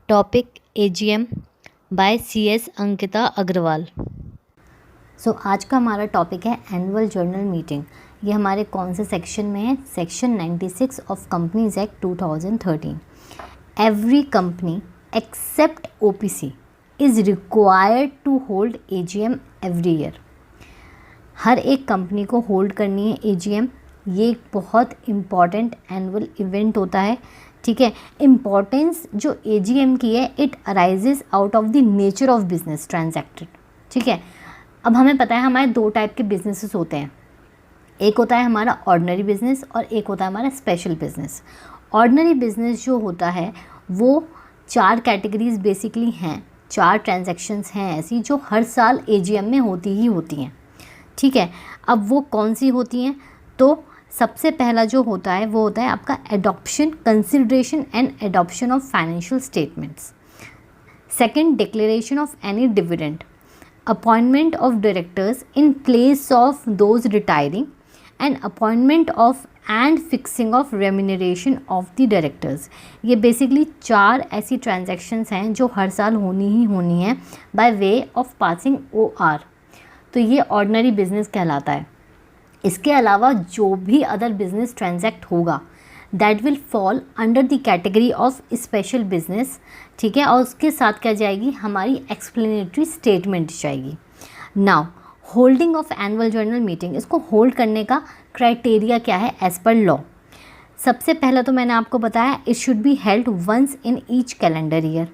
Topic AGM by CS Ankita Agarwal. आज का हमारा टॉपिक है एनुअल जर्नल मीटिंग। ये हमारे कौन से सेक्शन में है? Section 96 of companies act 2013। Every company except OPC is required to hold AGM every year. हर एक कंपनी को होल्ड करनी है AGM। ये एक बहुत इम्पॉर्टेंट एनुअल इवेंट होता है, ठीक है। इम्पॉर्टेंस जो AGM की है, it arises out of the nature of business transacted, ठीक है। अब हमें पता है हमारे दो टाइप के बिजनेसेस होते हैं। एक होता है हमारा ऑर्डिनरी बिजनेस और एक होता है हमारा स्पेशल बिजनेस। ऑर्डिनरी बिजनेस जो होता है वो 4 कैटेगरीज बेसिकली हैं, 4 ट्रांजैक्शंस हैं ऐसी जो हर साल AGM में होती ही होती हैं, ठीक है। अब वो कौन सी होती हैं? तो सबसे पहला जो होता है वो होता है आपका adoption, consideration and adoption of financial statements. Second, declaration of any dividend, appointment of directors in place of those retiring and appointment of and fixing of remuneration of the directors. ये बेसिकली 4 ऐसी transactions हैं जो हर साल होनी ही होनी है by way of passing OR। तो ये ऑर्डिनरी बिजनेस कहलाता है। इसके अलावा जो भी अदर बिजनेस ट्रांजैक्ट होगा that will fall under the category of special business, ठीक है। और उसके साथ क्या जाएगी? हमारी एक्सप्लेनेटरी स्टेटमेंट जाएगी। Now holding of annual journal meeting, इसको होल्ड करने का क्राइटेरिया क्या है एज पर लॉ? सबसे पहला तो मैंने आपको बताया it should be held once in each calendar year.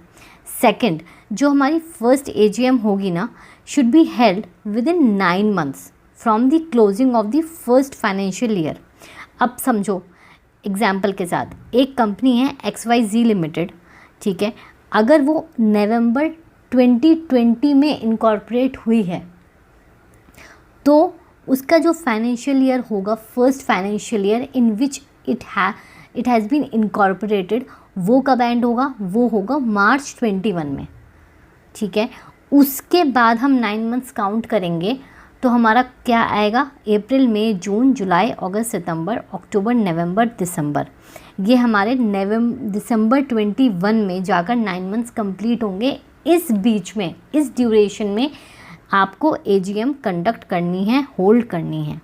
Second, जो हमारी फर्स्ट AGM होगी ना, should be held within 9 months from the closing of the first financial year. अब समझो एग्जाम्पल के साथ, एक कंपनी है XYZ लिमिटेड, ठीक है। अगर वो नवंबर 2020 में इनकॉर्पोरेट हुई है तो उसका जो फाइनेंशियल ईयर होगा, first financial year in which it has been incorporated, वो कब एंड होगा? वो होगा मार्च 21 में, ठीक है। उसके बाद हम 9 months काउंट करेंगे तो हमारा क्या आएगा? अप्रैल, मई, जून, जुलाई, अगस्त, सितंबर, अक्टूबर, नवंबर, दिसंबर। ये हमारे दिसंबर 21 में जाकर 9 months कंप्लीट होंगे। इस बीच में, इस ड्यूरेशन में आपको AGM कंडक्ट करनी है, होल्ड करनी है,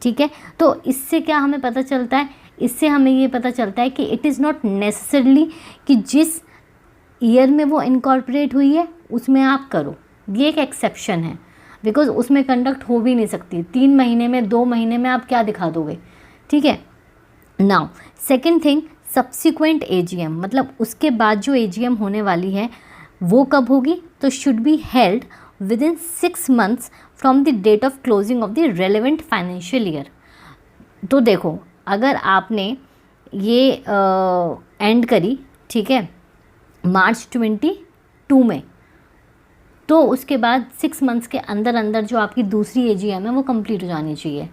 ठीक है। तो इससे क्या हमें पता चलता है? इससे हमें ये पता चलता है कि इट इज़ नॉट नेसेसरली कि जिस ईयर में वो इनकॉर्पोरेट हुई है उसमें आप करो। ये एक एक्सेप्शन है, बिकॉज उसमें कंडक्ट हो भी नहीं सकती। 3 महीने में, 2 महीने में आप क्या दिखा दोगे, ठीक है। Now second thing, subsequent AGM, मतलब उसके बाद जो AGM होने वाली है वो कब होगी? तो should be held within 6 months from the date of closing of the relevant financial year. तो देखो, अगर आपने ये एंड करी, ठीक है, मार्च 22 में, तो उसके बाद 6 months के अंदर अंदर जो आपकी दूसरी AGM है वो कंप्लीट हो जानी चाहिए,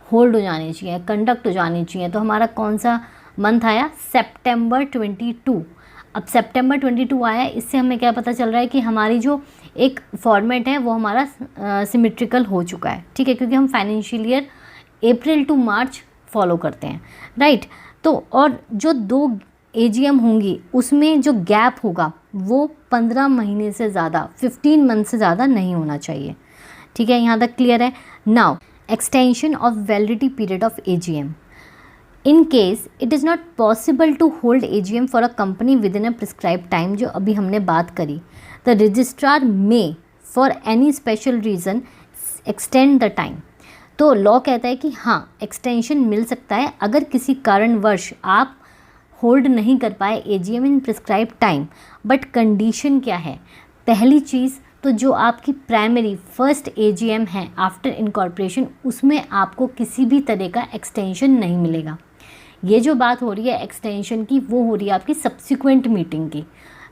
होल्ड हो जानी चाहिए, कंडक्ट हो जानी चाहिए। तो हमारा कौन सा मंथ आया? सितंबर 22। अब सितंबर 22 आया, इससे हमें क्या पता चल रहा है कि हमारी जो एक फॉर्मेट है वो हमारा सिमेट्रिकल हो चुका है, ठीक है, क्योंकि हम financial year April to March follow करते हैं, राइट। तो और जो 2 AGM होंगी उसमें जो गैप होगा वो 15 महीने से ज़्यादा, 15 months से ज़्यादा नहीं होना चाहिए, ठीक है। यहाँ तक क्लियर है? Now extension of validity period of AGM। In case it is not possible to hold AGM for a company within a prescribe time, जो अभी हमने बात करी, the registrar may for any special reason extend the time. तो law कहता है कि हाँ, एक्सटेंशन मिल सकता है अगर किसी कारणवश आप होल्ड नहीं कर पाए AGM in prescribe time. But condition क्या है? पहली चीज़ तो जो आपकी प्राइमरी फर्स्ट AGM है आफ्टर इनकॉर्पोरेशन, उसमें आपको किसी भी तरह का एक्सटेंशन नहीं मिलेगा। ये जो बात हो रही है एक्सटेंशन की, वो हो रही है आपकी सब्सिक्वेंट मीटिंग की,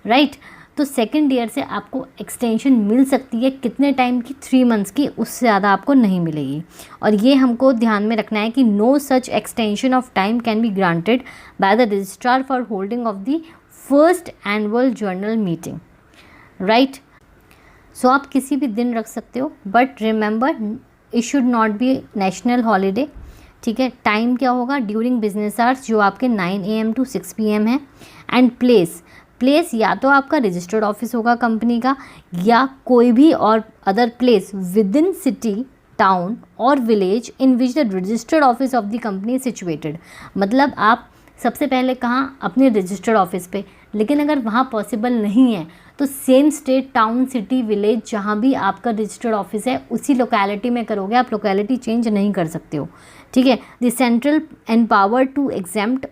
राइट। तो सेकेंड ईयर से आपको एक्सटेंशन मिल सकती है, कितने टाइम की? 3 months की, उससे ज़्यादा आपको नहीं मिलेगी। और ये हमको ध्यान में रखना है कि no such extension of time can be granted by the registrar for holding of the first annual journal meeting, right. So आप किसी भी दिन रख सकते हो, but remember it should not be national holiday, ठीक है। टाइम क्या होगा? ड्यूरिंग बिजनेस आवर्स, जो आपके 9 AM to 6 PM है। एंड प्लेस, प्लेस या तो आपका रजिस्टर्ड ऑफिस होगा कंपनी का, या कोई भी और other place within city, town और village in which the registered office of the company situated. मतलब आप सबसे पहले कहाँ, अपने रजिस्टर्ड ऑफिस पे, लेकिन अगर वहाँ पॉसिबल नहीं है तो same state, town, city, village जहाँ भी आपका रजिस्टर्ड ऑफिस है उसी लोकेलिटी में करोगे, आप लोकेलिटी चेंज नहीं कर सकते हो, ठीक है। The central empower to exempt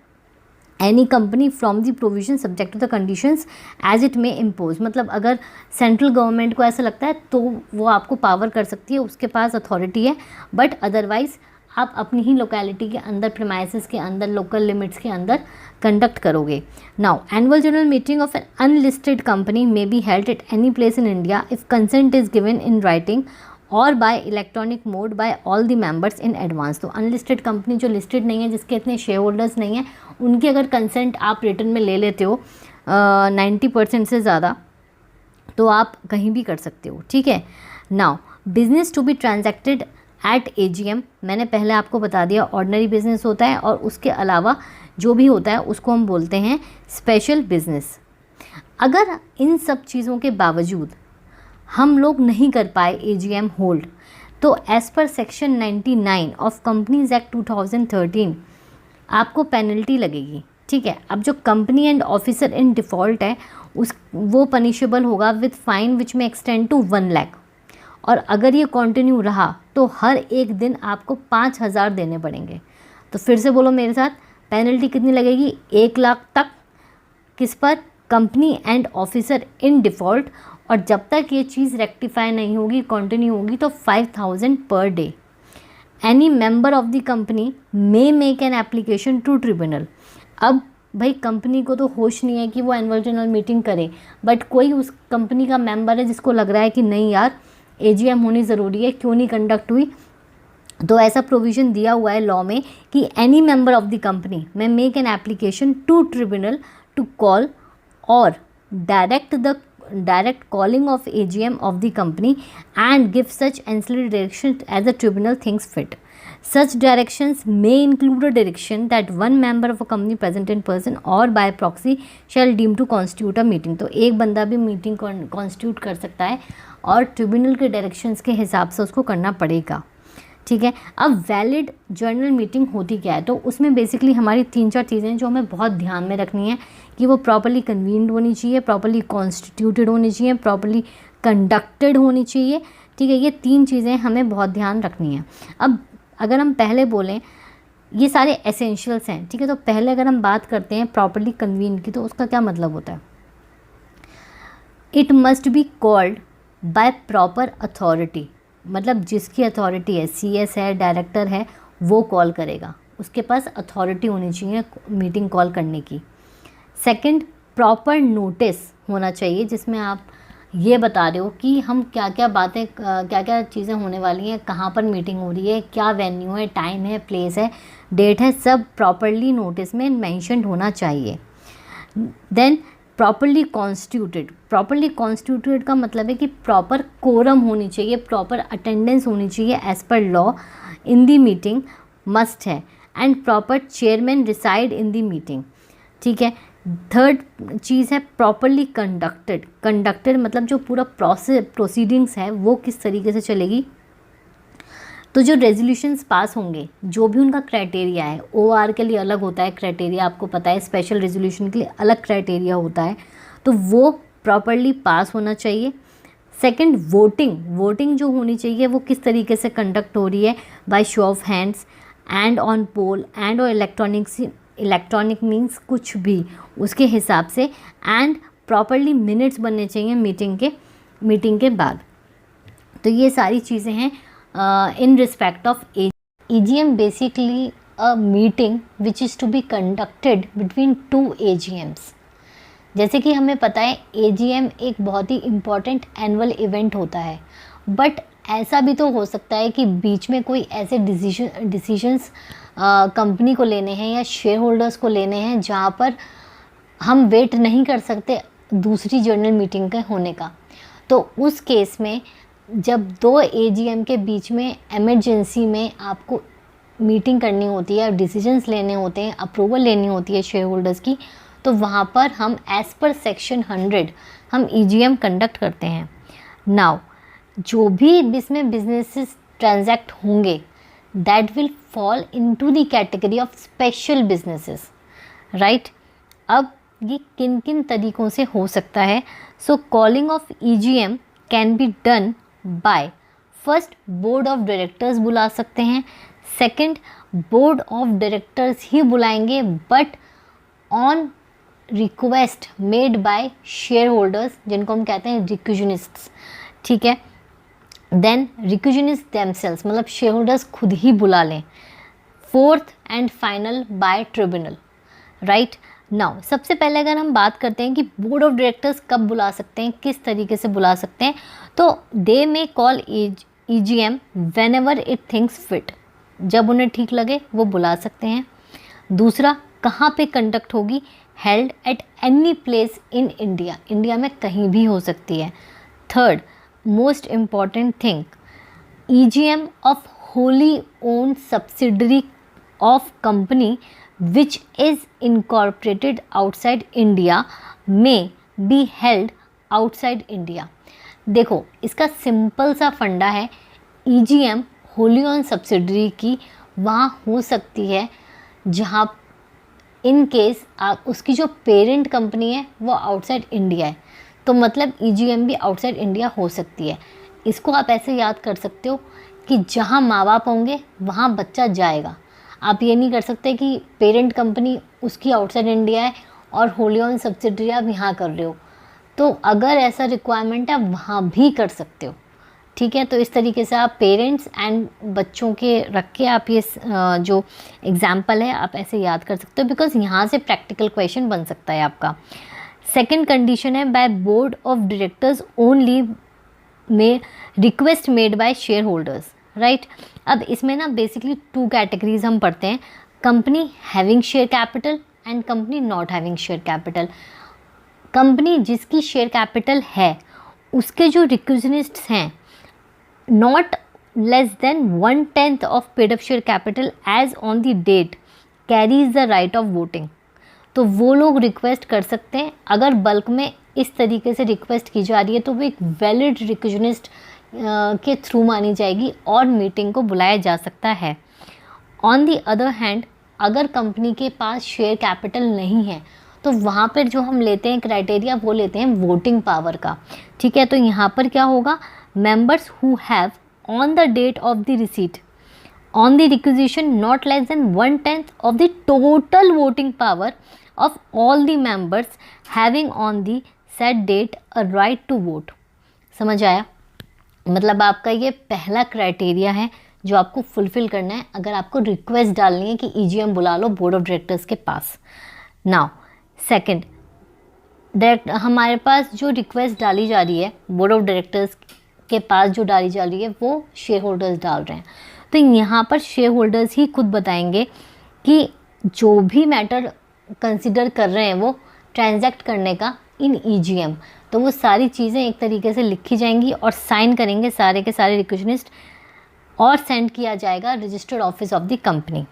any company from the provision subject to the conditions as it may impose. मतलब अगर सेंट्रल गवर्नमेंट को ऐसा लगता है तो वो आपको पावर कर सकती है, उसके पास अथॉरिटी है, बट अदरवाइज आप अपनी ही लोकेलिटी के अंदर, प्रीमाइसेस के अंदर, लोकल लिमिट्स के अंदर कंडक्ट करोगे। Now annual general meeting of an unlisted company may be held at any place in India if consent is given in writing और by electronic mode by all the members in advance. तो unlisted company जो listed नहीं है, जिसके इतने share holders नहीं हैं, उनकी अगर कंसेंट आप रिटर्न में ले लेते हो 90% से ज़्यादा, तो आप कहीं भी कर सकते हो, ठीक है। Now business to be transacted at AGM, मैंने पहले आपको बता दिया ऑर्डिनरी बिजनेस होता है, और उसके अलावा जो भी होता है उसको हम बोलते हैं स्पेशल बिजनेस। अगर इन सब चीज़ों के बावजूद हम लोग नहीं कर पाए AGM होल्ड, तो as per section 99 of companies act 2013 आपको पेनल्टी लगेगी, ठीक है। अब जो company and officer in default है वो पनिशेबल होगा विद फाइन विच में एक्सटेंड टू 1 लाख, और अगर ये कंटिन्यू रहा तो हर एक दिन आपको 5,000 देने पड़ेंगे। तो फिर से बोलो मेरे साथ, पेनल्टी कितनी लगेगी? 1 लाख तक। किस पर? Company and officer in default, और जब तक ये चीज़ रेक्टिफाई नहीं होगी, कंटिन्यू होगी, तो 5,000 per day. Any member of the company may make an application to tribunal. अब भाई कंपनी को तो होश नहीं है कि वो एनुअल जनरल मीटिंग करे, बट कोई उस कंपनी का मेंबर है जिसको लग रहा है कि नहीं यार AGM होनी ज़रूरी है, क्यों नहीं कंडक्ट हुई, तो ऐसा प्रोविज़न दिया हुआ है लॉ में कि any member of the company may make an application to tribunal to call और direct calling of AGM of the company and give such ancillary direction as the tribunal thinks fit. Such directions may include a direction that one member of a company present in person or by proxy shall deem to constitute a meeting। तो एक बंदा भी meeting constitute कर सकता है और tribunal के directions के हिसाब से उसको करना पड़ेगा, ठीक है। अब वैलिड जर्नल मीटिंग होती क्या है? तो उसमें बेसिकली हमारी 3-4 चीज़ें जो हमें बहुत ध्यान में रखनी है कि वो प्रॉपर्ली कन्वीन्ड होनी चाहिए, प्रॉपर्ली कॉन्स्टिट्यूटेड होनी चाहिए, प्रॉपर्ली कंडक्टेड होनी चाहिए, ठीक है। ये 3 चीज़ें हमें बहुत ध्यान रखनी है। अब अगर हम पहले बोलें, ये सारे एसेंशियल्स हैं, ठीक है। तो पहले अगर हम बात करते हैं प्रॉपर्ली कन्वीन की, तो उसका क्या मतलब होता है? It must be called by proper authority, मतलब जिसकी अथॉरिटी है, CS है, डायरेक्टर है, वो कॉल करेगा, उसके पास अथॉरिटी होनी चाहिए मीटिंग कॉल करने की। सेकंड, प्रॉपर नोटिस होना चाहिए जिसमें आप ये बता रहे हो कि हम क्या क्या बातें, क्या क्या चीज़ें होने वाली हैं, कहाँ पर मीटिंग हो रही है, क्या वेन्यू है, टाइम है, प्लेस है, डेट है, सब प्रॉपरली नोटिस में मेंशन्ड होना चाहिए। देन प्रॉपरली कॉन्स्टिट्यूटेड का मतलब है कि प्रॉपर कोरम होनी चाहिए, प्रॉपर अटेंडेंस होनी चाहिए as per law in the meeting must है, and proper chairman reside in the meeting, ठीक है। थर्ड चीज़ है प्रॉपरली कंडक्टेड मतलब जो पूरा प्रोसीडिंग्स है वो किस तरीके से चलेगी। तो जो रेजोल्यूशंस पास होंगे, जो भी उनका क्राइटेरिया है, OR के लिए अलग होता है क्राइटेरिया, आपको पता है, स्पेशल रेजोल्यूशन के लिए अलग क्राइटेरिया होता है, तो वो प्रॉपरली पास होना चाहिए। सेकंड, वोटिंग जो होनी चाहिए वो किस तरीके से कंडक्ट हो रही है, by show of hands and on poll and और इलेक्ट्रॉनिक मीन्स कुछ भी उसके हिसाब से, एंड प्रॉपरली मिनट्स बनने चाहिए मीटिंग के बाद। तो ये सारी चीज़ें हैं in respect of AGM। Basically a meeting which is to be conducted between 2 AGMs। जैसे कि हमें पता है AGM एक बहुत ही इम्पॉर्टेंट एनुअल इवेंट होता है, बट ऐसा भी तो हो सकता है कि बीच में कोई ऐसे डिसीजंस कंपनी को लेने हैं या शेयर होल्डर्स को लेने हैं जहाँ पर हम वेट नहीं कर सकते दूसरी जनरल मीटिंग के होने का। तो उस केस में जब 2 AGM के बीच में एमरजेंसी में आपको मीटिंग करनी होती है, डिसीजंस लेने होते हैं, अप्रूवल लेनी होती है शेयर होल्डर्स की, तो वहाँ पर हम एज़ पर सेक्शन 100 हम EGM कंडक्ट करते हैं। नाउ जो भी इसमें बिजनेसेस ट्रांजैक्ट होंगे that will fall into the category of special businesses, right. अब ये किन किन तरीक़ों से हो सकता है? So calling of EGM can be done by first board of directors बुला सकते हैं, सेकंड बोर्ड ऑफ डायरेक्टर्स ही बुलाएंगे but on request made by shareholders जिनको हम कहते हैं रिक्यूजनिस्ट्स, ठीक है। देन रिक्यूजनिस्ट देमसेल्स मतलब शेयर होल्डर्स खुद ही बुला लें। Fourth and final bye tribunal, right. Now सबसे पहले अगर हम बात करते हैं कि बोर्ड ऑफ डायरेक्टर्स कब बुला सकते हैं, किस तरीके से बुला सकते हैं, तो they may call EGM whenever it thinks fit, जब उन्हें ठीक लगे वो बुला सकते हैं। दूसरा, कहाँ पे कंडक्ट होगी? Held at any place in India, India में कहीं भी हो सकती है। Third most important thing, EGM of wholly owned subsidiary of company which is incorporated outside India may be held outside India। देखो इसका सिंपल सा फंडा है, EGM होली ओन सब्सिडरी की वहाँ हो सकती है जहाँ इन केस आप उसकी जो पेरेंट कंपनी है वो आउटसाइड इंडिया है, तो मतलब EGM भी आउटसाइड इंडिया हो सकती है। इसको आप ऐसे याद कर सकते हो कि जहाँ माँ बाप होंगे वहाँ बच्चा जाएगा। आप ये नहीं कर सकते कि पेरेंट कंपनी उसकी आउटसाइड इंडिया है और होली ओन सब्सिडरी आप यहाँ कर रहे हो, तो अगर ऐसा रिक्वायरमेंट है वहाँ भी कर सकते हो, ठीक है। तो इस तरीके से आप पेरेंट्स एंड बच्चों के रख के आप ये जो एग्जाम्पल है आप ऐसे याद कर सकते हो, बिकॉज यहाँ से प्रैक्टिकल क्वेश्चन बन सकता है आपका। सेकेंड कंडीशन है by board of directors only में request made by shareholders, right. अब इसमें ना बेसिकली 2 कैटेगरीज हम पढ़ते हैं, company having share capital and company not having share capital. Company जिसकी शेयर कैपिटल है उसके जो रिक्यूजनिस्ट्स हैं not less than 1/10 of paid up share capital as on the date carries the right of voting, तो वो लोग request कर सकते हैं। अगर बल्क में इस तरीके से रिक्वेस्ट की जा रही है तो वो एक वैलिड रिक्यूजनिस्ट के थ्रू मानी जाएगी और मीटिंग को बुलाया जा सकता है। ऑन दी अदर हैंड अगर कंपनी के पास शेयर कैपिटल नहीं है तो वहाँ पर जो हम लेते हैं क्राइटेरिया वो लेते हैं वोटिंग पावर का, ठीक है। तो यहाँ पर क्या होगा, members who have on the date of the receipt on the requisition not less than 1/10 of the total voting power of all the members having on the set date a right to vote. समझ आया? मतलब आपका ये पहला criteria है जो आपको fulfil करना है अगर आपको रिक्वेस्ट डालनी है कि EGM बुला लो बोर्ड ऑफ डायरेक्टर्स के पास। नाउ सेकंड, हमारे पास जो रिक्वेस्ट डाली जा रही है बोर्ड ऑफ डायरेक्टर्स के पास जो डाली जा रही है वो शेयर होल्डर्स डाल रहे हैं, तो यहाँ पर शेयर होल्डर्स ही खुद बताएंगे कि जो भी मैटर कंसिडर कर रहे हैं वो ट्रांजैक्ट करने का इन EGM, तो वो सारी चीज़ें एक तरीके से लिखी जाएंगी और साइन करेंगे सारे के सारे रिक्वेजनिस्ट और सेंड किया जाएगा registered office of the company.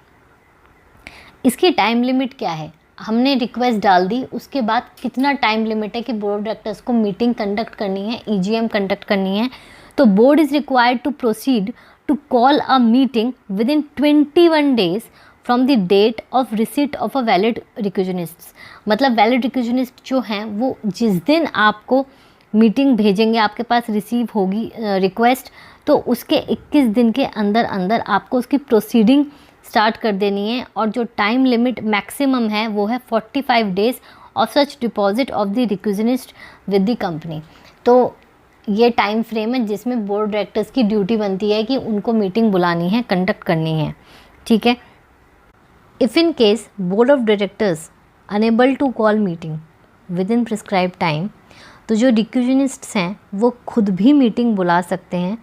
इसकी टाइम लिमिट क्या है? हमने रिक्वेस्ट डाल दी, उसके बाद कितना टाइम लिमिट है कि बोर्ड ऑफ डायरेक्टर्स को मीटिंग कंडक्ट करनी है, EGM कंडक्ट करनी है, तो board is required to proceed to call a meeting within 21 days from the date of receipt of a valid requisitionist. मतलब वैलिड रिक्वेजनिस्ट जो हैं वो जिस दिन आपको मीटिंग भेजेंगे, आपके पास रिसीव होगी रिक्वेस्ट, तो उसके 21 दिन के अंदर अंदर आपको उसकी प्रोसीडिंग स्टार्ट कर देनी है। और जो टाइम लिमिट मैक्सिमम है वो है 45 days of such deposit of the requisitionist with the company. तो ये टाइम फ्रेम है जिसमें बोर्ड डायरेक्टर्स की ड्यूटी बनती है कि उनको मीटिंग बुलानी है, कंडक्ट करनी है, ठीक है। If in case board of directors unable to call meeting within prescribe time, तो जो रिक्वेजनिस्ट्स हैं वो खुद भी मीटिंग बुला सकते हैं,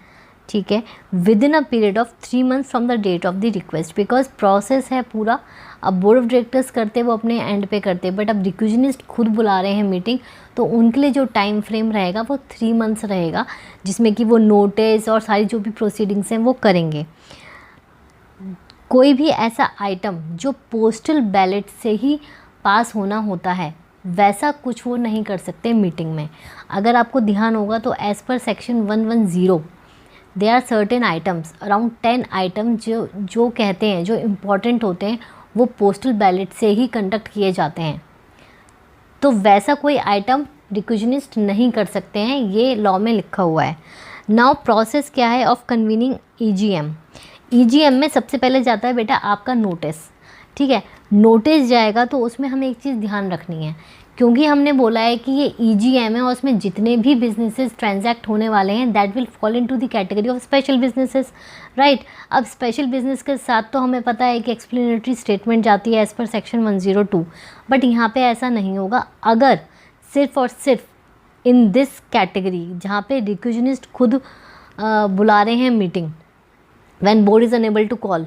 ठीक है, within a period of 3 months from the date of the request. Because process है पूरा, अब बोर्ड ऑफ डायरेक्टर्स करते वो अपने एंड पे करते, बट अब रिक्वेजनिस्ट खुद बुला रहे हैं मीटिंग, तो उनके लिए जो टाइम फ्रेम रहेगा वो 3 मंथ्स रहेगा, जिसमें कि वो नोटिस और सारी जो भी प्रोसीडिंग्स हैं वो करेंगे। कोई भी ऐसा आइटम जो पोस्टल बैलेट से ही पास होना होता है वैसा कुछ वो नहीं कर सकते मीटिंग में। अगर आपको ध्यान होगा तो as per section 110 they are certain items, around 10 item जो कहते हैं, जो इम्पॉर्टेंट होते हैं, वो पोस्टल बैलेट से ही कंडक्ट किए जाते हैं। तो वैसा कोई आइटम रिक्विजनिस्ट नहीं कर सकते हैं, ये लॉ में लिखा हुआ है। नाउ प्रोसेस क्या है ऑफ कन्वीनिंग ईजीएम। ईजीएम में सबसे पहले जाता है बेटा आपका नोटिस, ठीक है। नोटिस जाएगा तो उसमें हमें एक चीज़ ध्यान रखनी है, क्योंकि हमने बोला है कि ये ईजीएम है और उसमें जितने भी बिजनेसेस ट्रांजैक्ट होने वाले हैं that will fall into the category of special businesses, right. अब स्पेशल बिजनेस के साथ तो हमें पता है कि एक्सप्लेनेटरी स्टेटमेंट जाती है एज़ पर सेक्शन 102, बट यहाँ पे ऐसा नहीं होगा। अगर सिर्फ और सिर्फ इन दिस कैटेगरी जहाँ पे रिक्विजनिस्ट खुद बुला रहे हैं meeting, when board is unable to call,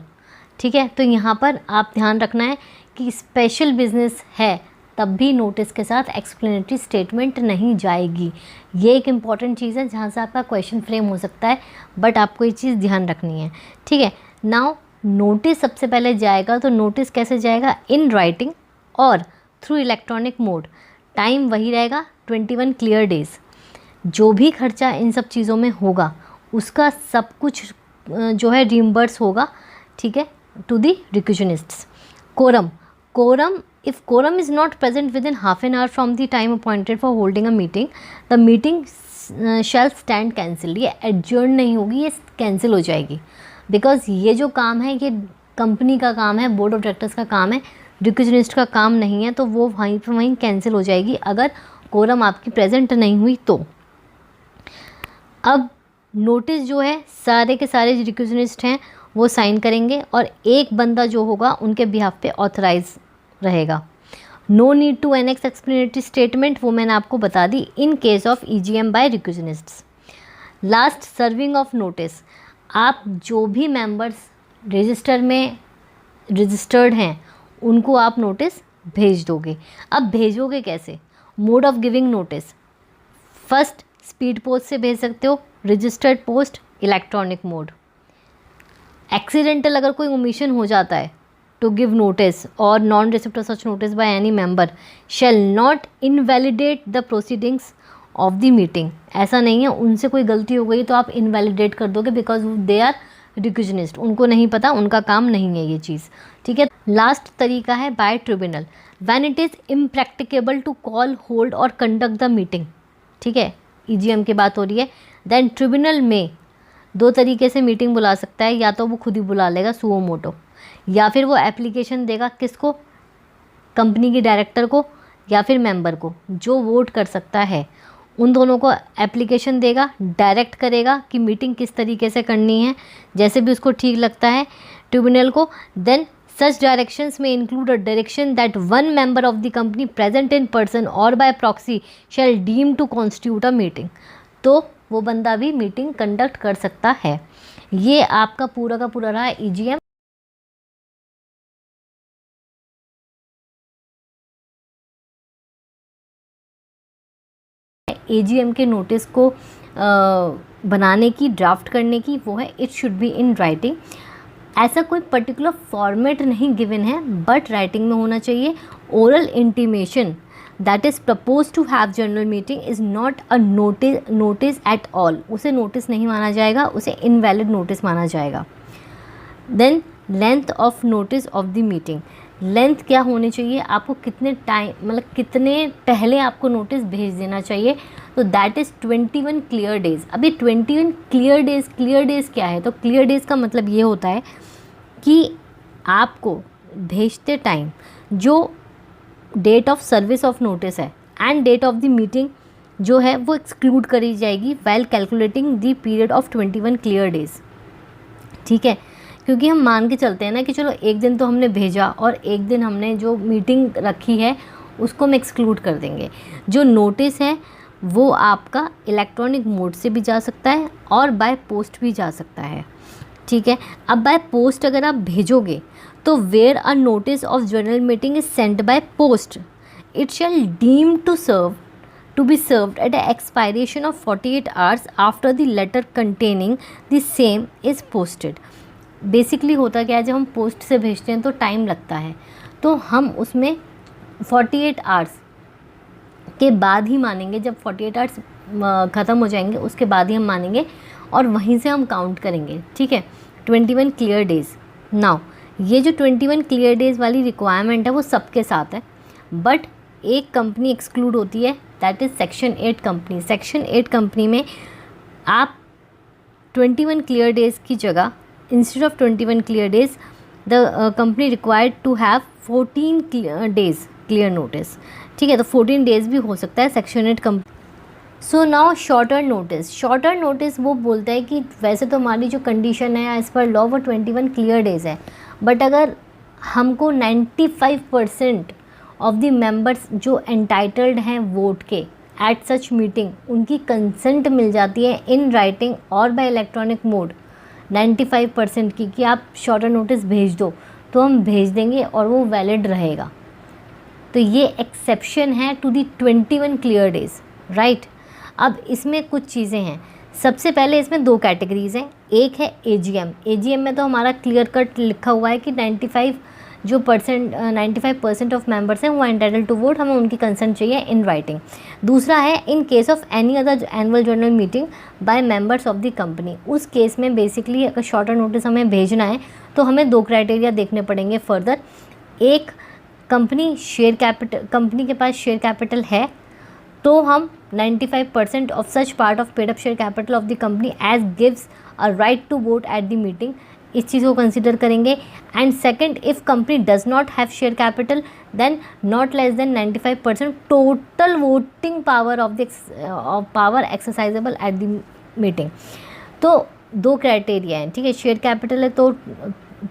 ठीक है, तो यहाँ पर आप ध्यान रखना है कि स्पेशल बिजनेस है तब भी नोटिस के साथ एक्सप्लेनेटरी स्टेटमेंट नहीं जाएगी। ये एक इम्पॉर्टेंट चीज़ है जहाँ से आपका क्वेश्चन फ्रेम हो सकता है, बट आपको ये चीज़ ध्यान रखनी है, ठीक है। नाउ नोटिस सबसे पहले जाएगा, तो नोटिस कैसे जाएगा? इन राइटिंग और थ्रू इलेक्ट्रॉनिक मोड। टाइम वही रहेगा 21 क्लियर डेज। जो भी खर्चा इन सब चीज़ों में होगा उसका सब कुछ जो है रिम्बर्स होगा, ठीक है, to the requisitionists. Quorum, if quorum is not present within half an hour from the time appointed for holding a meeting, the meeting shall stand cancelled। ये adjourn नहीं होगी, ये कैंसिल हो जाएगी, बिकॉज ये जो काम है ये कंपनी का काम है, बोर्ड ऑफ डायरेक्टर्स का काम है, रिक्विजनिस्ट का काम नहीं है, तो वो वहीं पर वहीं कैंसिल हो जाएगी अगर कोरम आपकी प्रेजेंट नहीं हुई तो। अब नोटिस जो है सारे के सारे रिक्विजनिस्ट हैं वो साइन करेंगे और एक बंदा जो होगा उनके बिहाफ पे ऑथराइज रहेगा। No need to annex explanatory statement, वो मैंने आपको बता दी in case of EGM by requisitionists. Last, serving of notice. आप जो भी मेंबर्स रजिस्टर में रजिस्टर्ड हैं उनको आप नोटिस भेज दोगे। अब भेजोगे कैसे? Mode of giving notice, first speed post से भेज सकते हो, registered post, electronic mode. Accidental अगर कोई ओमिशन हो जाता है to give notice or non-receipt of such notice by any member shall not invalidate the proceedings of the meeting। ऐसा नहीं है उनसे कोई गलती हो गई तो आप इनवैलिडेट कर दोगे बिकॉज दे आर रिक्विजनिस्ट, उनको नहीं पता, उनका काम नहीं है ये चीज़, ठीक है। लास्ट तरीका है by tribunal, when it is impracticable to call, hold और कंडक्ट द मीटिंग, ठीक है, ईजीएम की बात हो रही है। देन ट्रिब्यूनल में दो तरीके से मीटिंग बुला सकता है, या तो वो खुद ही बुला लेगा सुओ मोटो, या फिर वो एप्लीकेशन देगा किसको? कंपनी के डायरेक्टर को या फिर मेंबर को, जो वोट कर सकता है उन दोनों को एप्लीकेशन देगा, डायरेक्ट करेगा कि मीटिंग किस तरीके से करनी है, जैसे भी उसको ठीक लगता है ट्रिब्यूनल को। Then such directions may include a direction that one member of the company present in person और by proxy shall deem to constitute a meeting, तो वो बंदा भी मीटिंग कंडक्ट कर सकता है। ये आपका पूरा का पूरा रहा ईजीएम। एजीएम के नोटिस को बनाने की, ड्राफ्ट करने की, वो है it should be in writing. ऐसा कोई पर्टिकुलर फॉर्मेट नहीं गिवन है, बट राइटिंग में होना चाहिए। Oral intimation that is propose to have general meeting is not a notice at all, उसे नोटिस नहीं माना जाएगा, उसे इनवैलिड नोटिस माना जाएगा। Then length of notice of the meeting, length क्या होनी चाहिए, आपको कितने टाइम, मतलब कितने पहले आपको नोटिस भेज देना चाहिए, तो दैट इज़ 21 क्लियर डेज़। अभी 21 क्लियर डेज़ क्या है? तो क्लियर डेज़ का मतलब ये होता है कि आपको भेजते टाइम जो date of service of notice है and date of the meeting जो है वो एक्सक्लूड करी जाएगी while calculating the period of 21 clear days, ठीक है। क्योंकि हम मान के चलते हैं ना कि चलो एक दिन तो हमने भेजा और एक दिन हमने जो मीटिंग रखी है उसको हम एक्सक्लूड कर देंगे। जो नोटिस है वो आपका इलेक्ट्रॉनिक मोड से भी जा सकता है और बाय पोस्ट भी जा सकता है, ठीक है। अब बाय पोस्ट अगर आप भेजोगे तो where a notice of general meeting is sent by post it shall deem to be served at the expiration of 48 hours after the letter containing the same is posted। Basically होता क्या है, जब हम post से भेजते हैं तो time लगता है, तो हम उसमें 48 आवर्स के बाद ही मानेंगे। जब 48 आवर्स ख़त्म हो जाएंगे उसके बाद ही हम मानेंगे और वहीं से हम काउंट करेंगे, ठीक है। 21 क्लियर डेज़। नाउ ये जो 21 क्लियर डेज़ वाली रिक्वायरमेंट है वो सबके साथ है, बट एक कंपनी एक्सक्लूड होती है, that is section 8 company. Section 8 company में आप 21 क्लियर डेज़ की जगह, instead of 21 clear days, the company required to have 14 days clear notice, ठीक है। तो 14 डेज़ भी हो सकता है section 8 company. So now shorter notice. Shorter notice वो बोलता है कि वैसे तो हमारी जो कंडीशन है एज़ पर लॉ वो 21 क्लियर डेज़ है, बट अगर हमको 95% ऑफ द मेंबर्स जो एंटाइटल्ड हैं वोट के एट सच मीटिंग, उनकी कंसेंट मिल जाती है इन राइटिंग और बाय इलेक्ट्रॉनिक मोड 95% की, कि आप शॉर्टर नोटिस भेज दो, तो हम भेज देंगे और वो वैलिड रहेगा। तो ये एक्सेप्शन है to the 21 clear days, right. अब इसमें कुछ चीज़ें हैं। सबसे पहले इसमें 2 कैटेगरीज़ हैं। एक है एजीएम। एजीएम में तो हमारा क्लियर कट लिखा हुआ है कि 95% ऑफ मेंबर्स हैं वो एंटाइटल्ड टू वोट, हमें उनकी कंसेंट चाहिए इन राइटिंग। दूसरा है in case of any other annual general meeting by members of the company. उस केस में बेसिकली अगर शॉर्टर नोटिस हमें भेजना है तो हमें 2 क्राइटेरिया देखने पड़ेंगे फर्दर। एक, कंपनी के पास शेयर कैपिटल है, तो हम 95% of such part of paid up share capital of the company as gives a right to vote at the meeting, इस चीज़ को कंसिडर करेंगे। And second, if company does not have share capital then not less than 95% total voting power of power exercisable at the meeting. तो 2 criteria हैं, ठीक है। Share capital है तो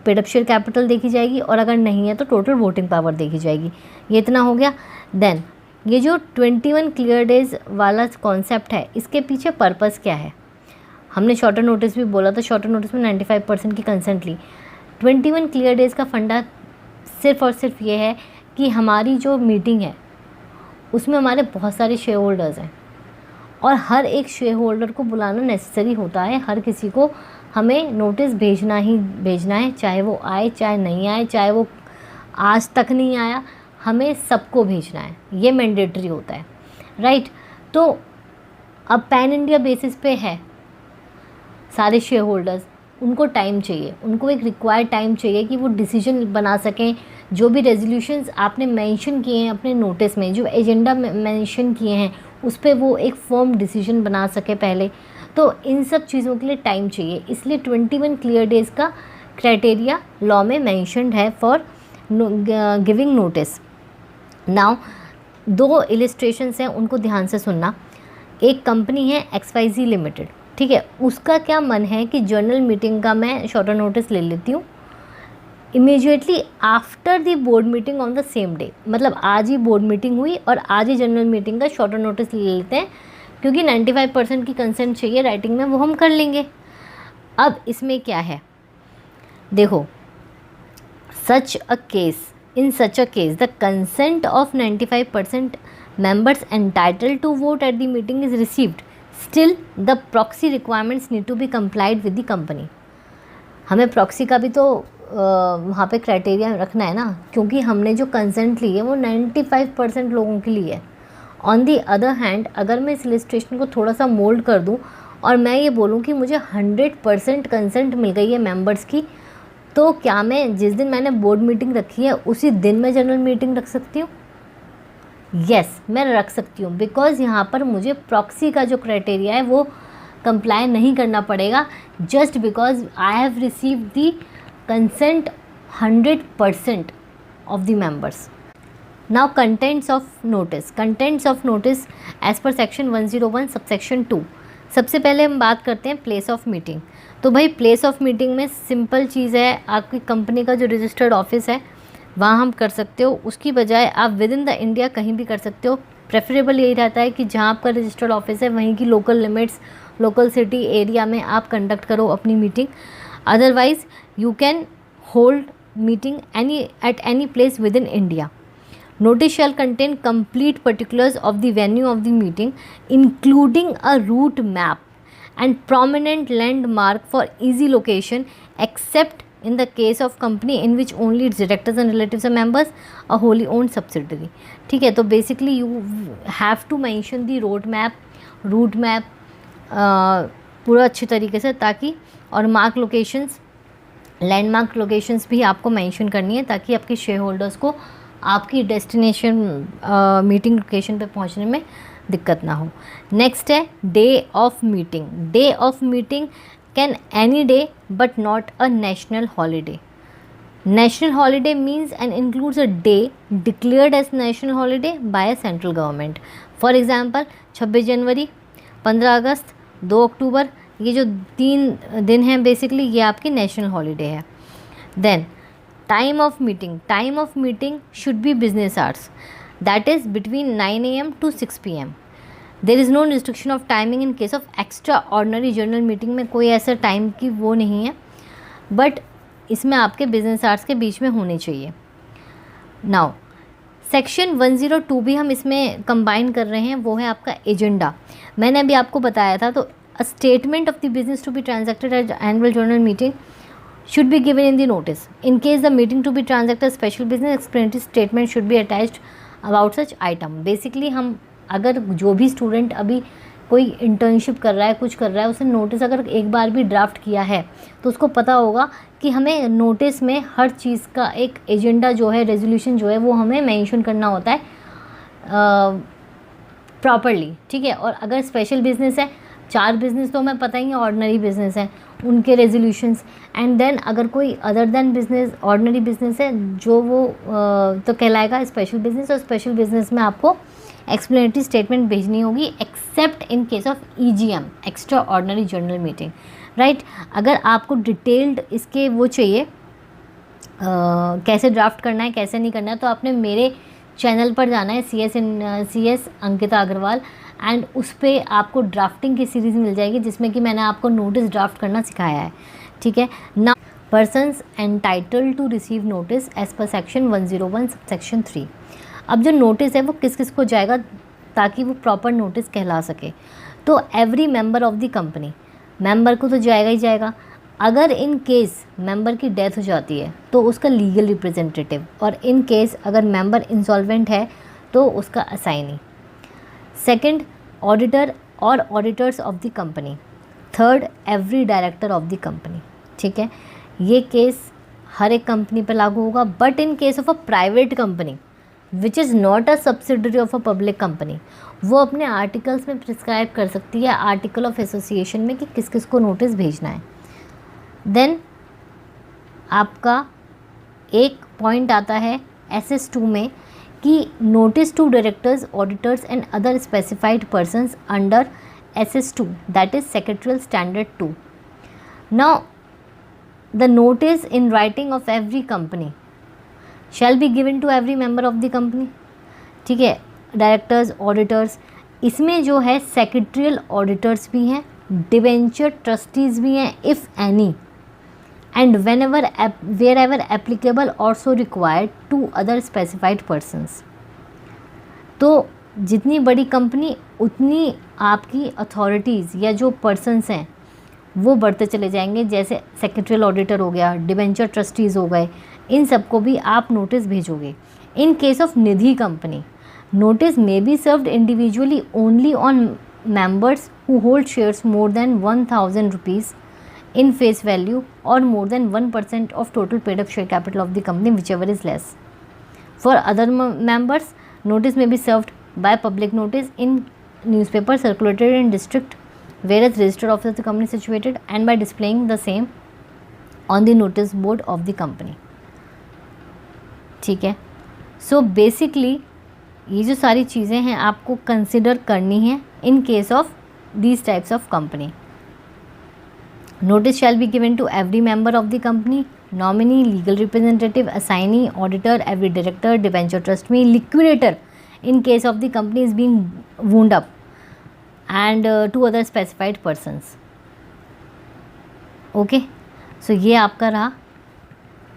पेड अप शेयर कैपिटल देखी जाएगी, और अगर नहीं है तो टोटल वोटिंग पावर देखी जाएगी। ये इतना हो गया। देन ये जो 21 क्लियर डेज़ वाला कॉन्सेप्ट है, इसके पीछे पर्पस क्या है? हमने शॉर्टर नोटिस भी बोला था, शॉर्टर नोटिस में 95% की कंसेंट ली। 21 क्लियर डेज़ का फंडा सिर्फ और सिर्फ ये है कि हमारी जो मीटिंग है उसमें हमारे बहुत सारे शेयर होल्डर्स हैं, और हर एक शेयर होल्डर को बुलाना नेसेसरी होता है। हर किसी को हमें नोटिस भेजना ही भेजना है, चाहे वो आए चाहे नहीं आए, चाहे वो आज तक नहीं आया, हमें सबको भेजना है, ये मैंडेटरी होता है, राइट। तो अब पैन इंडिया बेसिस पे है सारे शेयर होल्डर्स, उनको टाइम चाहिए, उनको एक रिक्वायर्ड टाइम चाहिए कि वो डिसीजन बना सकें। जो भी रेजोल्यूशंस आपने मेंशन किए हैं अपने नोटिस में, जो एजेंडा मेंशन किए हैं, उस पर वो एक फर्म डिसीजन बना सके पहले। तो इन सब चीज़ों के लिए टाइम चाहिए, इसलिए 21 क्लियर डेज़ का क्राइटेरिया लॉ में मेंशन्ड है for giving notice. Now 2 illustrations हैं, उनको ध्यान से सुनना। एक कंपनी है XYZ लिमिटेड, ठीक है। उसका क्या मन है कि जनरल मीटिंग का मैं शॉर्टर नोटिस ले लेती हूँ immediately after the board meeting on the same day, मतलब आज ही बोर्ड मीटिंग हुई और आज ही जनरल मीटिंग का शॉर्टर नोटिस ले लेते हैं, क्योंकि 95% की कंसेंट चाहिए राइटिंग में, वो हम कर लेंगे। अब इसमें क्या है, देखो, in such a case the consent of 95% members entitled to vote at the meeting is received, still the proxy requirements need to be complied with the company। हमें प्रॉक्सी का भी तो वहाँ पे क्राइटेरिया रखना है ना, क्योंकि हमने जो कंसेंट ली है वो 95% लोगों के लिए है। ऑन दी अदर हैंड, अगर मैं इस इलिस्ट्रेशन को थोड़ा सा मोल्ड कर दूँ और मैं ये बोलूँ कि मुझे 100% कंसेंट मिल गई है मेंबर्स की, तो क्या मैं जिस दिन मैंने बोर्ड मीटिंग रखी है उसी दिन मैं जनरल मीटिंग रख सकती हूँ? यस, मैं रख सकती हूँ, बिकॉज़ यहाँ पर मुझे प्रॉक्सी का जो क्राइटेरिया है वो कंप्लाई नहीं करना पड़ेगा, just because I have received the consent 100% of the members. Now contents of notice as per section 101 subsection 2। सबसे पहले हम बात करते हैं प्लेस ऑफ मीटिंग। तो भाई प्लेस ऑफ मीटिंग में सिंपल चीज़ है, आपकी कंपनी का जो रजिस्टर्ड ऑफिस है वहाँ हम कर सकते हो, उसकी बजाय आप विद इन द इंडिया कहीं भी कर सकते हो। प्रेफरेबल यही रहता है कि जहाँ आपका रजिस्टर्ड ऑफिस है वहीं की local limits, local city area में आप कंडक्ट करो अपनी meeting. Otherwise you can hold meeting at any place with in India. Notice shall contain complete particulars of the venue of the meeting, including a route map and prominent landmark for easy location, except in the case of company in which only its directors and relatives are members, a wholly owned subsidiary. ठीक है, तो basically you have to mention the road map, route map पूरा अच्छी तरीके से, ताकि और mark locations, landmark locations भी आपको मेंशन करनी है, ताकि आपके शेयर होल्डर्स को आपकी डेस्टिनेशन मीटिंग लोकेशन पे पहुंचने में दिक्कत ना हो. नेक्स्ट है day of meeting. Day of meeting can any day but not a national holiday. National holiday means and includes a day declared as national holiday by central government. For example 26 जनवरी, 15 अगस्त, 2 अक्टूबर, ये जो 3 दिन हैं basically ये आपकी national holiday है. Then time of meeting. Time of meeting should be business hours, that is between 9 AM to 6 PM. There is no restriction of timing in case of extraordinary general meeting में कोई ऐसा time की वो नहीं है, but इसमें आपके business hours के बीच में होने चाहिए. नाउ सेक्शन 102 भी हम इसमें कंबाइन कर रहे हैं, वो है आपका एजेंडा. मैंने अभी आपको बताया था, तो a statement of the business to be transacted at annual general meeting should be given in the notice. In case the meeting to be transacted special business, explanatory statement should be attached about such item. Basically हम अगर जो भी student अभी कोई internship कर रहा है, कुछ कर रहा है, उसने नोटिस अगर एक बार भी ड्राफ्ट किया है तो उसको पता होगा कि हमें नोटिस में हर चीज़ का एक एजेंडा जो है, रेजोल्यूशन जो है, वो हमें मेंशन करना होता है प्रॉपरली. ठीक है, और अगर स्पेशल बिजनेस है, 4 बिजनेस तो हमें पता ही है ऑर्डिनरी बिजनेस है, उनके रेजोल्यूशंस. एंड देन अगर कोई other than business ordinary business है जो वो तो कहलाएगा स्पेशल बिजनेस, और स्पेशल बिजनेस में आपको एक्सप्लेनेटरी स्टेटमेंट भेजनी होगी, accept in case of EGM, extra ordinary general meeting, right. अगर आपको डिटेल्ड इसके वो चाहिए कैसे ड्राफ्ट करना है, कैसे नहीं करना है, तो आपने मेरे चैनल पर जाना है, CS अंकिता अग्रवाल, एंड उस पर आपको ड्राफ्टिंग की सीरीज़ मिल जाएगी जिसमें कि मैंने आपको नोटिस ड्राफ्ट करना सिखाया है. ठीक है ना. Persons entitled to receive notice as per section 101 section 3. अब जो नोटिस है वो किस किस को जाएगा ताकि वो प्रॉपर नोटिस कहला सके, तो every member of the company, member को तो जाएगा ही जाएगा. अगर इन केस मेंबर की डेथ हो जाती है तो उसका लीगल रिप्रेजेंटेटिव, और इन केस अगर मेंबर इंसॉल्वेंट है तो उसका असाइनी. सेकंड, ऑडिटर और auditors of the company. Third, every director of the company. ठीक है, ये केस हर एक कंपनी पर लागू होगा, but in case of a private company which is not a subsidiary of a public company, वो अपने आर्टिकल्स में प्रिस्क्राइब कर सकती है, आर्टिकल ऑफ एसोसिएशन में, कि किस किस को नोटिस भेजना है. देन आपका एक पॉइंट आता है SS2 में कि notice to directors, auditors and other specified persons under SS2, that is secretarial standard 2. Now the notice in writing of every company shall be given to every member of the company. ठीक है, directors, auditors, इसमें जो है secretarial auditors भी हैं, debenture trustees भी हैं if any, and wherever applicable also required to other specified persons. तो जितनी बड़ी कंपनी उतनी आपकी अथॉरिटीज़ या जो पर्सन्स हैं वो बढ़ते चले जाएंगे, जैसे सेक्रेटरियल ऑडिटर हो गया, डिवेंचर ट्रस्टीज़ हो गए, इन सबको भी आप नोटिस भेजोगे. इन case of Nidhi company, notice may be served individually only on members who hold shares more than 1000 rupees in face value or more than 1% of total paid up share capital of the company, whichever is less. For other members, notice may be served by public notice in newspaper circulated in district whereas registered office of the company situated, and by displaying the same on the notice board of the company. ठीक है, so basically ये जो सारी चीज़ें हैं आपको consider करनी है in case of these types of company. Notice shall be given to every member of the company, nominee, legal representative, assignee, auditor, every director, debenture trustee, liquidator in case of the company is being wound up, and two other specified persons. Okay, so ये आपका रहा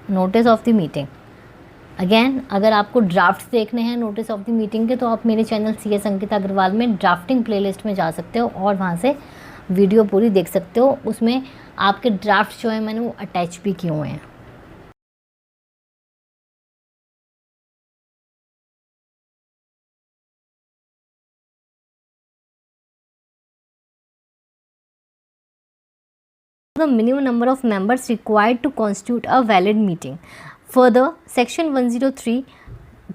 notice of the meeting. Again अगर आपको draft देखने हैं notice of the meeting के, तो आप मेरे चैनल CS अंकिता अग्रवाल में ड्राफ्टिंग प्लेलिस्ट में जा सकते हो और वहाँ से वीडियो पूरी देख सकते हो. उसमें आपके ड्राफ्ट जो है मैंने वो अटैच भी किए हुए हैं. the minimum number of members required to constitute a valid meeting. Further, section 103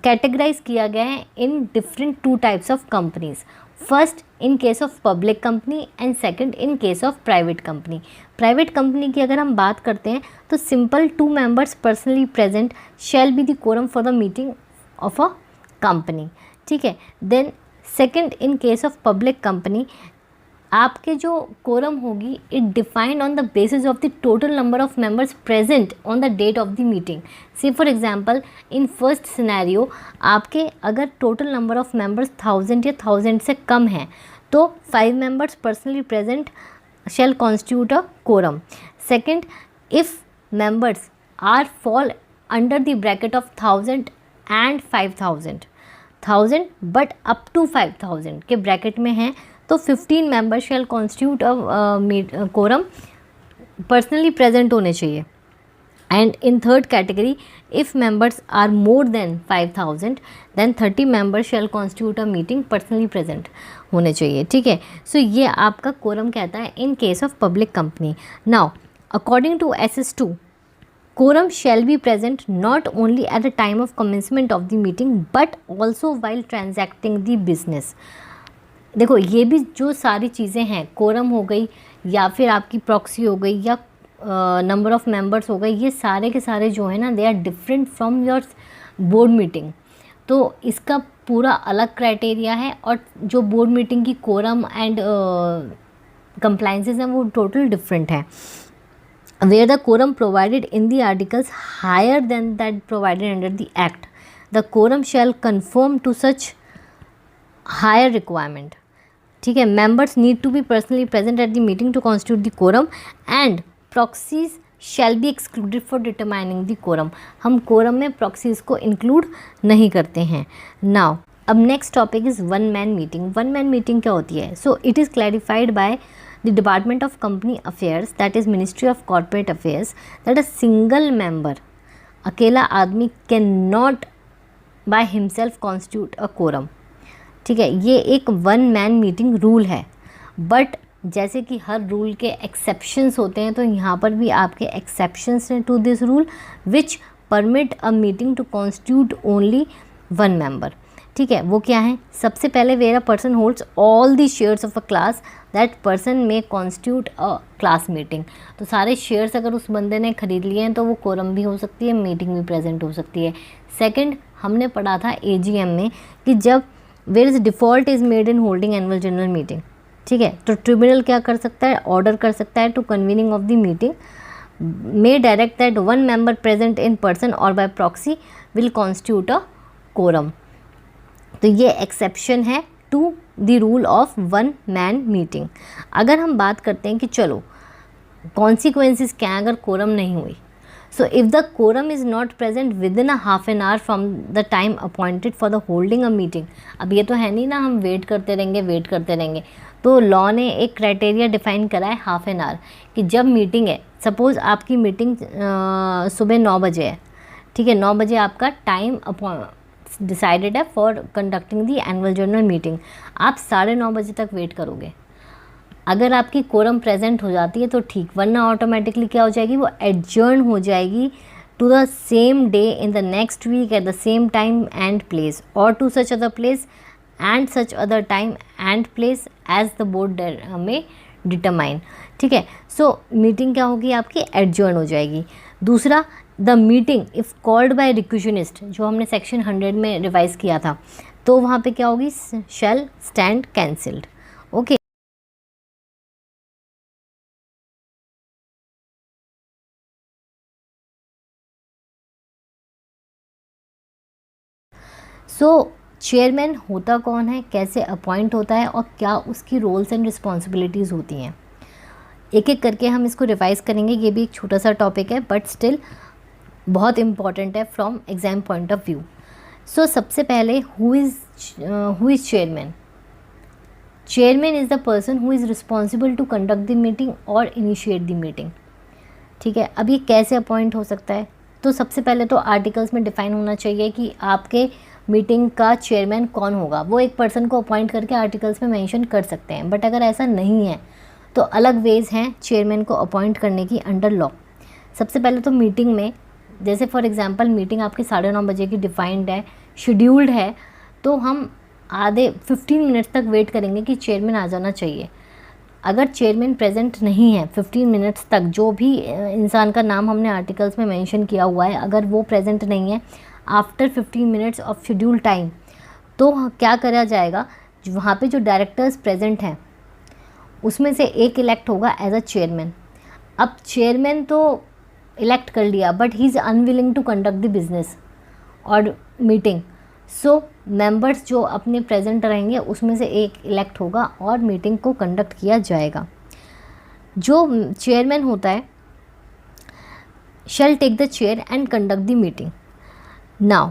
categorise किया गया है in different two types of companies. First in case of public company and second in case of private company. Private company की अगर हम बात करते हैं तो simple 2 members personally present shall be the quorum for the meeting of a company. ठीक है. Then second in case of public company आपके जो कोरम होगी it defined on the basis of the total number of members present on the date of the meeting. Say for example in first scenario आपके अगर total number of members 1000 या 1000 से कम है तो 5 members personally present shall constitute a quorum. Second, if members are fall under the bracket of 1000 and 5000 but up to 5000 के bracket में हैं तो 15 members shall constitute a quorum, personally present होने चाहिए. And in third category if members are more than 5000 then 30 members shall constitute a meeting, personally present होने चाहिए. ठीक है. सो ये आपका कोरम कहता है in case of public company. Now according to SS2 quorum shall be present not only at the time of commencement of the meeting but also while transacting the business. देखो ये भी जो सारी चीज़ें हैं, कोरम हो गई या फिर आपकी प्रॉक्सी हो गई या नंबर ऑफ मेंबर्स हो गए, ये सारे के सारे जो है ना they are different from your board meeting. तो इसका पूरा अलग क्राइटेरिया है और जो बोर्ड मीटिंग की कोरम एंड कंप्लाइंसेस हैं वो टोटल डिफरेंट हैं. Where the quorum provided in the articles higher than that provided under the act, the quorum shall conform to such higher requirement. ठीक है. Members need to be personally present at the meeting to constitute the quorum and proxies shall be excluded for determining the quorum. हम quorum में proxies को include नहीं करते हैं. Now अब next topic is one man meeting. One man meeting क्या होती है? So it is clarified by the Department of Company Affairs, that is Ministry of Corporate Affairs, that a single member, अकेला आदमी cannot by himself constitute a quorum. ठीक है. ये एक one man meeting rule है. बट जैसे कि हर rule के एक्सेप्शंस होते हैं तो यहाँ पर भी आपके एक्सेप्शंस हैं to this rule which permit a meeting to constitute only one member. ठीक है. वो क्या है? सबसे पहले where a person holds all the shares of a class that person may constitute a class meeting. तो सारे शेयर्स अगर उस बंदे ने खरीद लिए हैं तो वो कोरम भी हो सकती है, मीटिंग भी प्रेजेंट हो सकती है. सेकंड, हमने पढ़ा था AGM में कि जब where is default is made in holding annual general meeting. ठीक है. तो ट्रिब्यूनल क्या कर सकता है? ऑर्डर कर सकता है to convening of the meeting may direct that one member present in person or by proxy will constitute a quorum. तो ये एक्सेप्शन है to the rule of one man meeting. अगर हम बात करते हैं कि चलो कॉन्सिक्वेंसेस क्या हैं अगर कोरम नहीं हुई. So if the quorum is not present within a half an hour from the time appointed for the holding a meeting. अब ये तो है नहीं ना हम वेट करते रहेंगे. तो लॉ ने एक क्राइटेरिया डिफाइन करा है हाफ एन आवर कि जब मीटिंग है, सपोज़ आपकी मीटिंग सुबह 9 बजे है. ठीक है. 9 बजे आपका टाइम डिसाइडेड है for conducting the annual general meeting. आप 9:30 बजे तक वेट करोगे. अगर आपकी कोरम प्रेजेंट हो जाती है तो ठीक, वरना ऑटोमेटिकली क्या हो जाएगी? वो एडजर्न हो जाएगी to the same day in the next week at the same time and place और to such other place and such other time and place as the board may determine. ठीक है. सो meeting क्या होगी? आपकी adjourn हो जाएगी. दूसरा, the meeting if called by requisitionist, जो हमने सेक्शन 100 में रिवाइज किया था, तो वहाँ पे क्या होगी? शैल स्टैंड कैंसिल्ड. ओके. सो चेयरमैन होता कौन है, कैसे अपॉइंट होता है और क्या उसकी रोल्स एंड रिस्पॉन्सिबिलिटीज़ होती हैं, एक एक करके हम इसको रिवाइज करेंगे. ये भी एक छोटा सा टॉपिक है बट स्टिल बहुत इम्पॉर्टेंट है from exam point of view. So सबसे पहले who is chairman. Chairman is the person who is responsible to conduct the meeting और इनिशिएट द मीटिंग. ठीक है. अब ये कैसे अपॉइंट हो सकता है? तो सबसे पहले तो आर्टिकल्स में डिफाइन होना चाहिए कि आपके मीटिंग का चेयरमैन कौन होगा. वो एक पर्सन को अपॉइंट करके आर्टिकल्स में मेंशन कर सकते हैं. बट अगर ऐसा नहीं है तो अलग वेज़ हैं चेयरमैन को अपॉइंट करने की अंडर लॉ। सबसे पहले तो मीटिंग में, जैसे फॉर एग्जांपल मीटिंग आपकी 9:30 बजे की डिफाइंड है, शेड्यूल्ड है, तो हम आधे 15 मिनट्स तक वेट करेंगे कि चेयरमैन आ जाना चाहिए। अगर चेयरमैन प्रेजेंट नहीं है 15 मिनट्स तक, जो भी इंसान का नाम हमने आर्टिकल्स में मेंशन किया हुआ है, अगर वो प्रेजेंट नहीं है after 15 minutes of schedule time, तो क्या करा जाएगा, वहाँ पे जो डायरेक्टर्स प्रेजेंट हैं उसमें से एक इलेक्ट होगा एज अ चेयरमैन। अब चेयरमैन तो इलेक्ट कर लिया, but he is unwilling to conduct the business और मीटिंग, सो मेंबर्स जो अपने प्रेजेंट रहेंगे उसमें से एक इलेक्ट होगा और मीटिंग को कंडक्ट किया जाएगा। जो चेयरमैन होता है shall take the chair and conduct the meeting. Now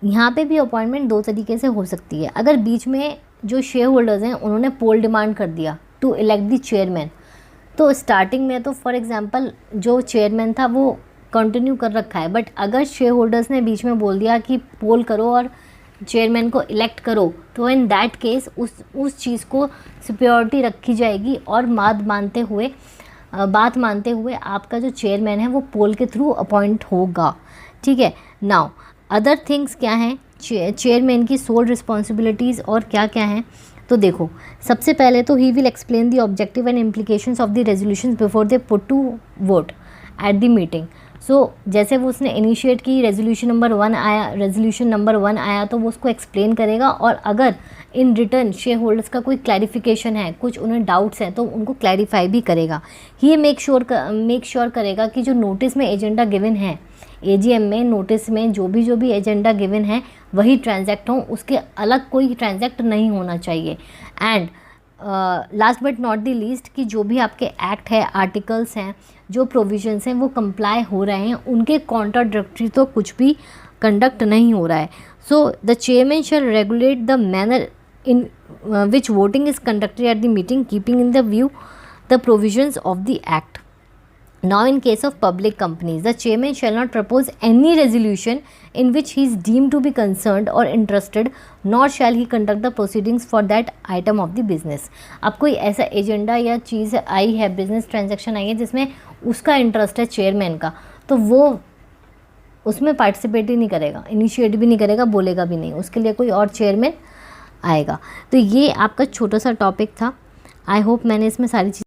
यहाँ पे भी अपॉइंटमेंट दो तरीके से हो सकती है। अगर बीच में जो शेयर होल्डर्स हैं उन्होंने पोल डिमांड कर दिया टू इलेक्ट द चेयरमैन, तो स्टार्टिंग में तो फॉर एग्जांपल जो चेयरमैन था वो कंटिन्यू कर रखा है, बट अगर शेयर होल्डर्स ने बीच में बोल दिया कि पोल करो और चेयरमैन को इलेक्ट करो, तो इन दैट केस उस चीज़ को सिक्योरिटी रखी जाएगी और बात मानते हुए आपका जो चेयरमैन है वो पोल के थ्रू अपॉइंट होगा। ठीक है। नाउ अदर थिंग्स क्या हैं, चेयरमैन की सोल रिस्पॉन्सिबिलिटीज़ और क्या क्या हैं, तो देखो सबसे पहले तो he will explain the objective and implications of the resolutions before they put to vote at the meeting. So जैसे वो उसने इनिशिएट की, रेजोल्यूशन नंबर 1 आया तो वो उसको एक्सप्लेन करेगा, और अगर इन रिटर्न शेयर होल्डर्स का कोई क्लैरिफिकेशन है, कुछ उन्हें डाउट्स हैं, तो उनको क्लैरिफाई भी करेगा। ये मेक श्योर करेगा कि जो नोटिस में एजेंडा गिवन है, एजीएम में नोटिस में जो भी एजेंडा गिवन है वही ट्रांजैक्ट हो, उसके अलग कोई ट्रांजैक्ट नहीं होना चाहिए। And last but not the least कि जो भी आपके एक्ट है, आर्टिकल्स हैं, जो प्रोविजंस हैं वो कंप्लाई हो रहे हैं, उनके कॉन्ट्राडिक्टरी तो कुछ भी कंडक्ट नहीं हो रहा है। So the chairman shall regulate the manner in which voting is conducted at the meeting, keeping in the view the provisions of the act. Now in case of public companies, the chairman shall not propose any resolution in which he is deemed to be concerned or interested, nor shall he conduct the proceedings for that item of the business. अब कोई ऐसा agenda या चीज़ आई है, business transaction आई है जिसमें उसका interest है chairman का, तो वो उसमें पार्टिसिपेट ही नहीं करेगा, इनिशिएट भी नहीं करेगा, बोलेगा भी नहीं, उसके लिए कोई और चेयरमैन आएगा। तो ये आपका छोटा सा टॉपिक था। आई होप मैंने इसमें सारी चीज़